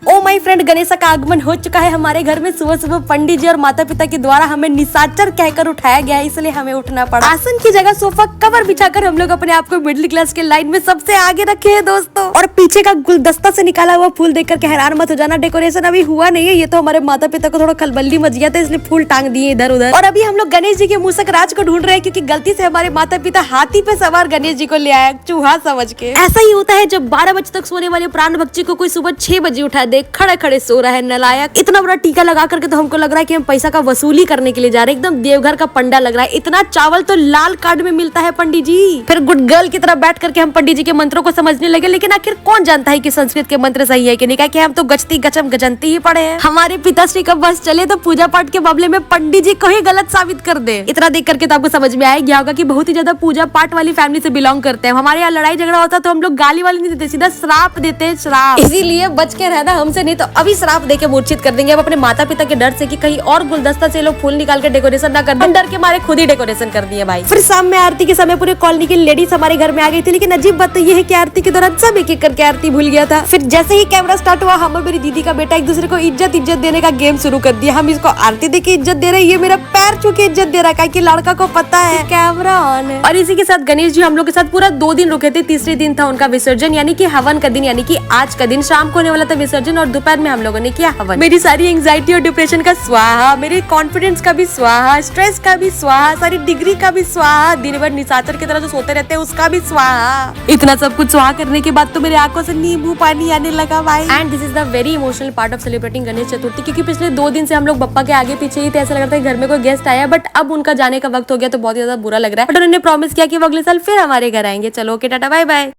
Oh my friend, Ganesh का आगमन हो चुका है हमारे घर में। सुबह सुबह पंडित जी और माता पिता के द्वारा हमें निशाचर कहकर उठाया गया है, इसलिए हमें उठना पड़ा। आसन की जगह सोफा कवर बिछाकर हम लोग अपने आप को मिडिल क्लास के लाइन में सबसे आगे रखे हैं दोस्तों। और पीछे का गुलदस्ता से निकाला हुआ फूल देखकर के हैरान मत हो जाना, डेकोरेशन अभी हुआ नहीं है। ये तो हमारे माता पिता को थोड़ा खलबल्ली मच गया था, इसलिए फूल टांग दिए इधर उधर। और अभी हम लोग गणेश जी के मूसक राज को ढूंढ रहे हैं, क्योंकि गलती से हमारे माता पिता हाथी पे सवार गणेश जी को ले आया चूहा समझ के। ऐसा ही होता है जब 12 बजे तक सोने वाले प्राण बच्चे को कोई सुबह 6 बजे उठा दे, खड़े खड़े सो रहा है नलायक। इतना बड़ा टीका लगा करके तो हमको लग रहा है कि हम पैसा का वसूली करने के लिए जा रहे हैं, एकदम देवघर का पंडा लग रहा है। इतना चावल तो लाल कार्ड में मिलता है पंडित जी। फिर गुड गर्ल की तरह बैठ करके हम पंडित जी के मंत्रों को समझने लगे, लेकिन आखिर कौन जानता है कि संस्कृत के मंत्र सही है कि नहीं, क्या हम तो गचती गचम गजंती ही पड़े हैं। हमारे पिताश्री का बस चले तो पूजा पाठ के मामले में पंडित जी को ही गलत साबित कर दे। इतना देख करके तो आपको समझ में आया गया होगा कि बहुत ही ज्यादा पूजा पाठ वाली फैमिली से बिलोंग करते हैं। हमारे यहाँ लड़ाई झगड़ा होता तो हम लोग गाली वाली नहीं देते, सीधा श्राप देते हैं, श्राप। इसीलिए बच के रहना हमसे, नहीं तो अभी श्राप देके मूर्छित कर देंगे। अब अपने माता पिता के डर से कि कहीं और गुलदस्ता से लोग फूल निकाल के डेकोरेशन ना कर दे, डर के मारे खुद ही डेकोरेशन कर दिए भाई। फिर शाम में आरती के समय पूरे कॉलोनी की लेडीज हमारे घर में आ गई थी, लेकिन अजीब बात तो ये है कि आरती के दौरान सब एक एक करके आरती भूल गया था। फिर जैसे ही कैमरा स्टार्ट हुआ, हम और मेरी दीदी का बेटा एक दूसरे को इज्जत देने का गेम शुरू कर दिया। हम इसको आरती देके इज्जत दे रहे हैं, ये मेरा पैर छू के इज्जत दे रहा है कि लड़का को पता है कैमरा ऑन है। और इसी के साथ गणेश जी हम लोग के साथ पूरा 2 दिन रुके थे। तीसरे दिन था उनका विसर्जन, यानी कि हवन का दिन, यानी कि आज का दिन। शाम को होने वाला था विसर्जन और दोपहर में हम लोगों ने किया हवन। मेरी सारी एंग्जाइटी और डिप्रेशन का स्वाहा, मेरे कॉन्फिडेंस का भी स्वाहा, स्ट्रेस का भी स्वाहा, सारी डिग्री का भी स्वाहा, दिन भर निशाचर की तरह जो सोते रहते हैं उसका भी स्वाहा। इतना सब कुछ स्वाहा करने के बाद तो मेरे आंखों से नींबू पानी आने लगा भाई। And this is the very emotional part of celebrating Ganesh Chaturthi, क्योंकि पिछले 2 दिन से हम लोग बप्पा के आगे पीछे ही थे। ऐसा लग रहा था घर में कोई गेस्ट आया, बट अब उनका जाने का वक्त हो गया तो बहुत ज्यादा बुरा लग रहा है। बट उन्होंने प्रॉमिस किया कि वो अगले साल फिर हमारे घर आएंगे। चलो ओके, टाटा बाय बाय।